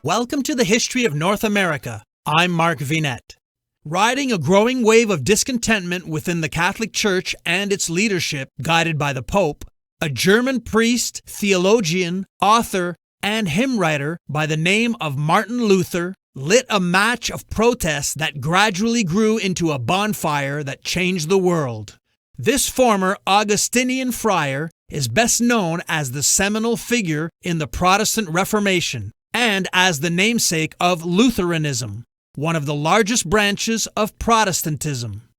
Welcome to the History of North America. I'm Mark Vinette. Riding a growing wave of discontentment within the Catholic Church and its leadership, guided by the Pope, a German priest, theologian, author, and hymn writer by the name of Martin Luther lit a match of protests that gradually grew into a bonfire that changed the world. This former Augustinian friar is best known as the seminal figure in the Protestant Reformation and as the namesake of Lutheranism, one of the largest branches of Protestantism.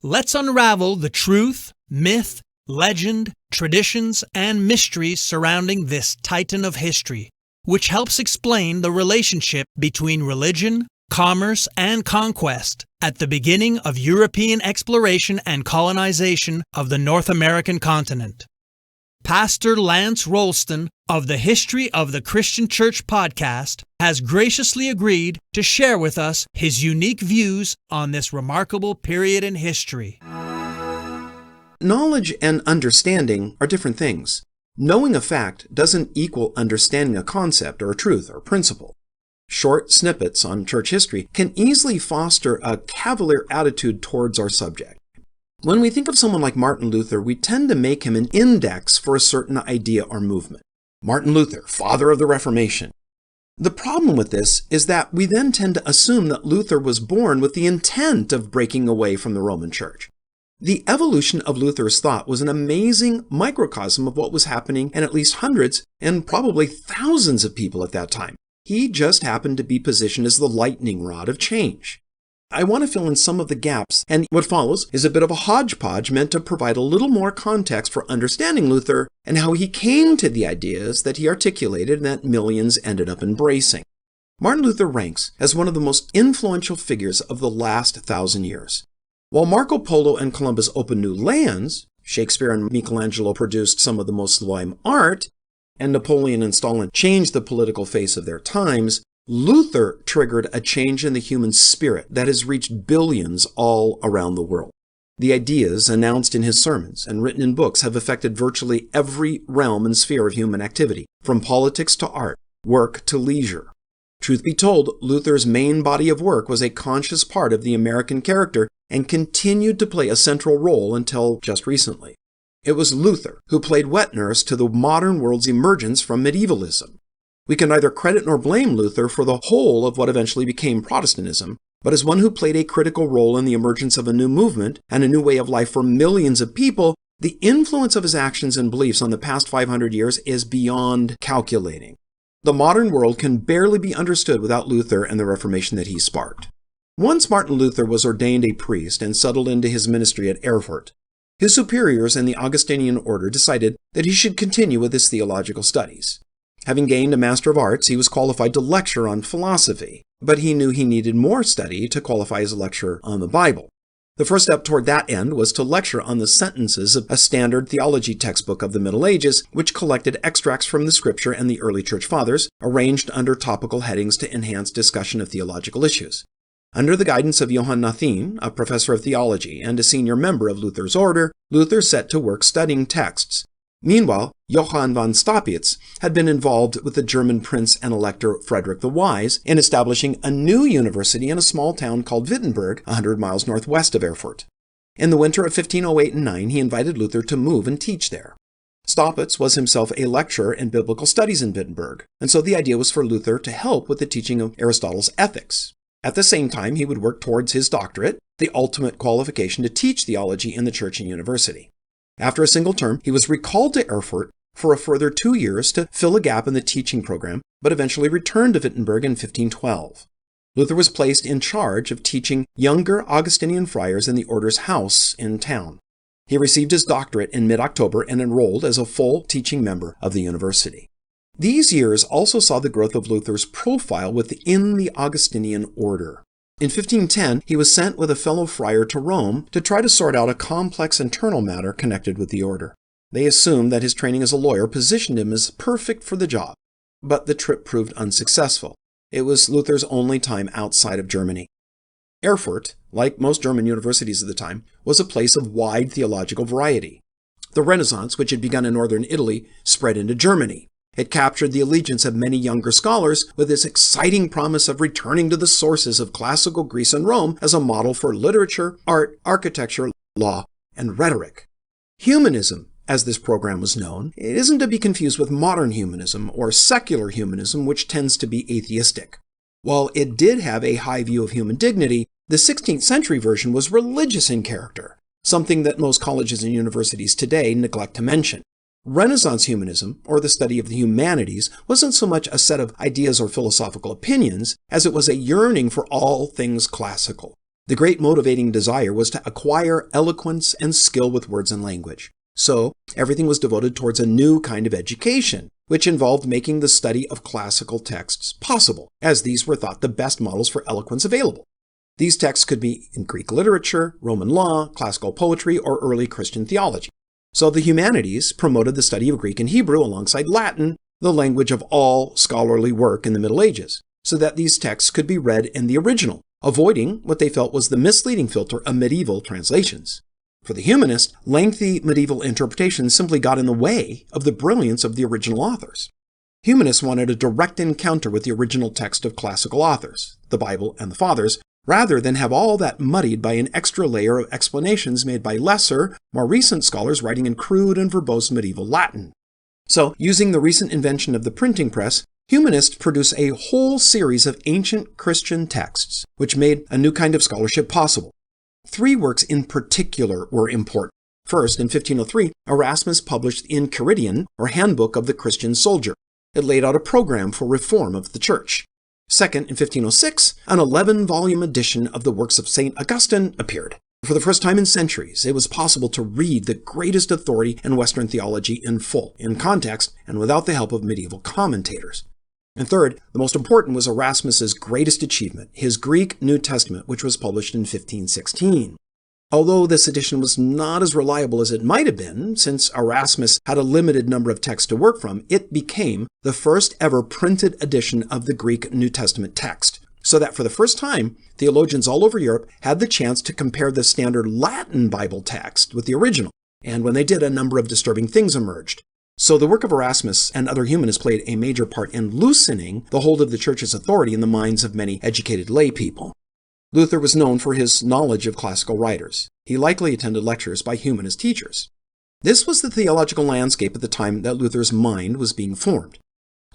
Let's unravel the truth, myth, legend, traditions, and mysteries surrounding this titan of history, which helps explain the relationship between religion, commerce, and conquest at the beginning of European exploration and colonization of the North American continent. Pastor Lance Ralston of the History of the Christian Church podcast has graciously agreed to share with us his unique views on this remarkable period in history. Knowledge and understanding are different things. Knowing a fact doesn't equal understanding a concept or a truth or principle. Short snippets on church history can easily foster a cavalier attitude towards our subject. When we think of someone like Martin Luther, we tend to make him an index for a certain idea or movement. Martin Luther, father of the Reformation. The problem with this is that we then tend to assume that Luther was born with the intent of breaking away from the Roman Church. The evolution of Luther's thought was an amazing microcosm of what was happening in at least hundreds and probably thousands of people at that time. He just happened to be positioned as the lightning rod of change. I want to fill in some of the gaps, and what follows is a bit of a hodgepodge meant to provide a little more context for understanding Luther and how he came to the ideas that he articulated and that millions ended up embracing. Martin Luther ranks as one of the most influential figures of the last 1,000 years. While Marco Polo and Columbus opened new lands, Shakespeare and Michelangelo produced some of the most sublime art, and Napoleon and Stalin changed the political face of their times, Luther triggered a change in the human spirit that has reached billions all around the world. The ideas announced in his sermons and written in books have affected virtually every realm and sphere of human activity, from politics to art, work to leisure. Truth be told, Luther's main body of work was a conscious part of the American character and continued to play a central role until just recently. It was Luther who played wet nurse to the modern world's emergence from medievalism. We can neither credit nor blame Luther for the whole of what eventually became Protestantism, but as one who played a critical role in the emergence of a new movement and a new way of life for millions of people, the influence of his actions and beliefs on the past 500 years is beyond calculating. The modern world can barely be understood without Luther and the Reformation that he sparked. Once Martin Luther was ordained a priest and settled into his ministry at Erfurt, his superiors in the Augustinian order decided that he should continue with his theological studies. Having gained a Master of Arts, he was qualified to lecture on philosophy, but he knew he needed more study to qualify as a lecturer on the Bible. The first step toward that end was to lecture on the sentences of a standard theology textbook of the Middle Ages, which collected extracts from the Scripture and the early Church Fathers, arranged under topical headings to enhance discussion of theological issues. Under the guidance of Johann Nathin, a professor of theology and a senior member of Luther's order, Luther set to work studying texts. Meanwhile, Johann von Staupitz had been involved with the German prince and elector Frederick the Wise in establishing a new university in a small town called Wittenberg, 100 miles northwest of Erfurt. In the winter of 1508 and 9, he invited Luther to move and teach there. Staupitz was himself a lecturer in biblical studies in Wittenberg, and so the idea was for Luther to help with the teaching of Aristotle's ethics. At the same time, he would work towards his doctorate, the ultimate qualification to teach theology in the church and university. After a single term, he was recalled to Erfurt for a further 2 years to fill a gap in the teaching program, but eventually returned to Wittenberg in 1512. Luther was placed in charge of teaching younger Augustinian friars in the order's house in town. He received his doctorate in mid-October and enrolled as a full teaching member of the university. These years also saw the growth of Luther's profile within the Augustinian order. In 1510, he was sent with a fellow friar to Rome to try to sort out a complex internal matter connected with the order. They assumed that his training as a lawyer positioned him as perfect for the job, but the trip proved unsuccessful. It was Luther's only time outside of Germany. Erfurt, like most German universities of the time, was a place of wide theological variety. The Renaissance, which had begun in northern Italy, spread into Germany. It captured the allegiance of many younger scholars with its exciting promise of returning to the sources of classical Greece and Rome as a model for literature, art, architecture, law, and rhetoric. Humanism, as this program was known, it isn't to be confused with modern humanism or secular humanism, which tends to be atheistic. While it did have a high view of human dignity, the 16th century version was religious in character, something that most colleges and universities today neglect to mention. Renaissance humanism, or the study of the humanities, wasn't so much a set of ideas or philosophical opinions as it was a yearning for all things classical. The great motivating desire was to acquire eloquence and skill with words and language. So, everything was devoted towards a new kind of education, which involved making the study of classical texts possible, as these were thought the best models for eloquence available. These texts could be in Greek literature, Roman law, classical poetry, or early Christian theology. So the humanities promoted the study of Greek and Hebrew alongside Latin, the language of all scholarly work in the Middle Ages, so that these texts could be read in the original, avoiding what they felt was the misleading filter of medieval translations. For the humanist, lengthy medieval interpretations simply got in the way of the brilliance of the original authors. Humanists wanted a direct encounter with the original text of classical authors, the Bible and the Fathers, rather than have all that muddied by an extra layer of explanations made by lesser, more recent scholars writing in crude and verbose medieval Latin. So, using the recent invention of the printing press, humanists produced a whole series of ancient Christian texts, which made a new kind of scholarship possible. 3 works in particular were important. First, in 1503, Erasmus published the Enchiridion, or Handbook of the Christian Soldier. It laid out a program for reform of the Church. Second, in 1506, an 11-volume edition of the works of St. Augustine appeared. For the first time in centuries, it was possible to read the greatest authority in Western theology in full, in context, and without the help of medieval commentators. And third, the most important was Erasmus's greatest achievement, his Greek New Testament, which was published in 1516. Although this edition was not as reliable as it might have been, since Erasmus had a limited number of texts to work from, it became the first ever printed edition of the Greek New Testament text, so that for the first time, theologians all over Europe had the chance to compare the standard Latin Bible text with the original, and when they did, a number of disturbing things emerged. So the work of Erasmus and other humanists played a major part in loosening the hold of the Church's authority in the minds of many educated lay people. Luther was known for his knowledge of classical writers. He likely attended lectures by humanist teachers. This was the theological landscape at the time that Luther's mind was being formed.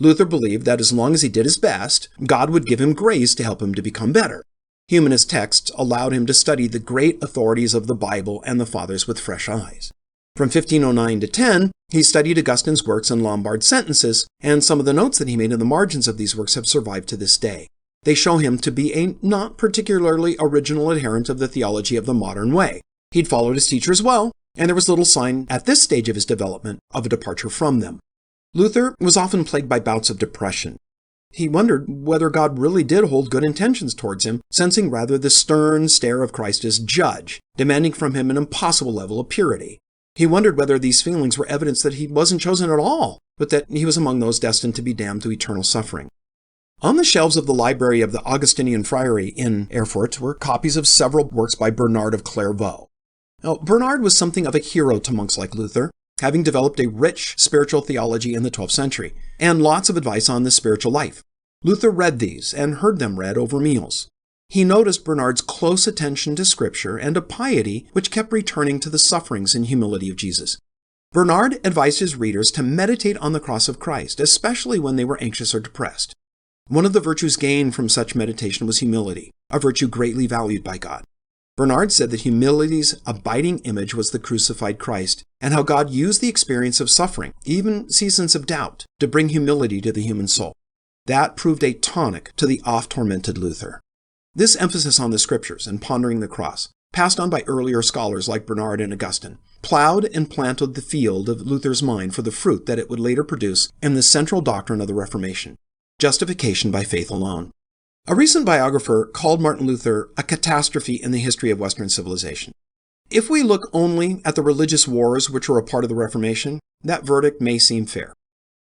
Luther believed that as long as he did his best, God would give him grace to help him to become better. Humanist texts allowed him to study the great authorities of the Bible and the Fathers with fresh eyes. From 1509 to 10, he studied Augustine's works and Lombard sentences, and some of the notes that he made in the margins of these works have survived to this day. They show him to be a not particularly original adherent of the theology of the modern way. He'd followed his teachers well, and there was little sign at this stage of his development of a departure from them. Luther was often plagued by bouts of depression. He wondered whether God really did hold good intentions towards him, sensing rather the stern stare of Christ as judge, demanding from him an impossible level of purity. He wondered whether these feelings were evidence that he wasn't chosen at all, but that he was among those destined to be damned to eternal suffering. On the shelves of the library of the Augustinian Friary in Erfurt were copies of several works by Bernard of Clairvaux. Now, Bernard was something of a hero to monks like Luther, having developed a rich spiritual theology in the 12th century, and lots of advice on the spiritual life. Luther read these and heard them read over meals. He noticed Bernard's close attention to Scripture and a piety which kept returning to the sufferings and humility of Jesus. Bernard advised his readers to meditate on the cross of Christ, especially when they were anxious or depressed. One of the virtues gained from such meditation was humility, a virtue greatly valued by God. Bernard said that humility's abiding image was the crucified Christ, and how God used the experience of suffering, even seasons of doubt, to bring humility to the human soul. That proved a tonic to the oft-tormented Luther. This emphasis on the Scriptures and pondering the cross, passed on by earlier scholars like Bernard and Augustine, plowed and planted the field of Luther's mind for the fruit that it would later produce in the central doctrine of the Reformation, justification by faith alone. A recent biographer called Martin Luther a catastrophe in the history of Western civilization. If we look only at the religious wars which were a part of the Reformation, that verdict may seem fair.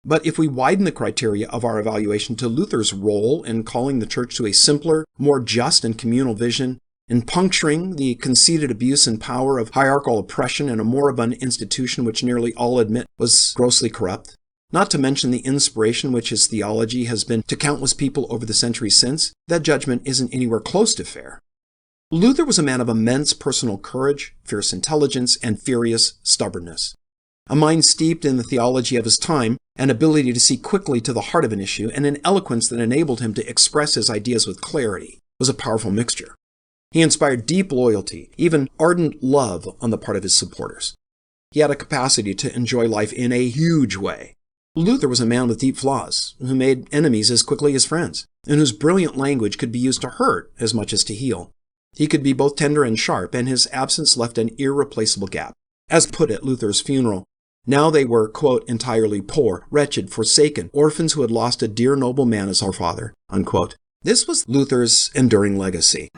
But if we widen the criteria of our evaluation to Luther's role in calling the Church to a simpler, more just and communal vision, in puncturing the conceited abuse and power of hierarchical oppression in a moribund institution which nearly all admit was grossly corrupt, not to mention the inspiration which his theology has been to countless people over the centuries since, that judgment isn't anywhere close to fair. Luther was a man of immense personal courage, fierce intelligence, and furious stubbornness. A mind steeped in the theology of his time, an ability to see quickly to the heart of an issue, and an eloquence that enabled him to express his ideas with clarity was a powerful mixture. He inspired deep loyalty, even ardent love on the part of his supporters. He had a capacity to enjoy life in a huge way. Luther was a man with deep flaws, who made enemies as quickly as friends, and whose brilliant language could be used to hurt as much as to heal. He could be both tender and sharp, and his absence left an irreplaceable gap. As put at Luther's funeral, now they were, quote, entirely poor, wretched, forsaken, orphans who had lost a dear noble man as our father, unquote. This was Luther's enduring legacy.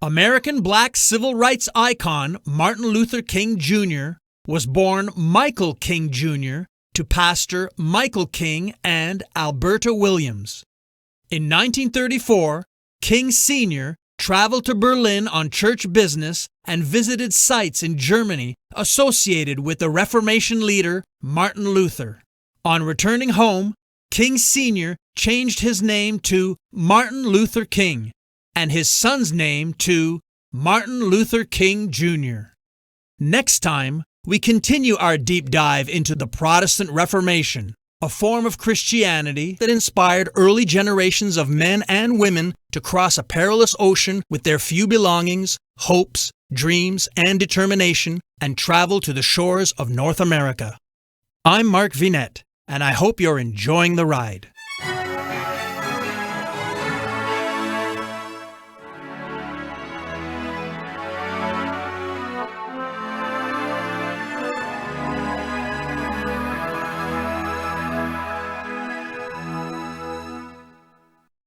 American black civil rights icon Martin Luther King Jr. was born Michael King Jr. to Pastor Michael King and Alberta Williams. In 1934, King Sr. traveled to Berlin on church business and visited sites in Germany associated with the Reformation leader Martin Luther. On returning home, King Sr. changed his name to Martin Luther King and his son's name to Martin Luther King Jr. Next time, we continue our deep dive into the Protestant Reformation, a form of Christianity that inspired early generations of men and women to cross a perilous ocean with their few belongings, hopes, dreams, and determination, and travel to the shores of North America. I'm Mark Vinette, and I hope you're enjoying the ride.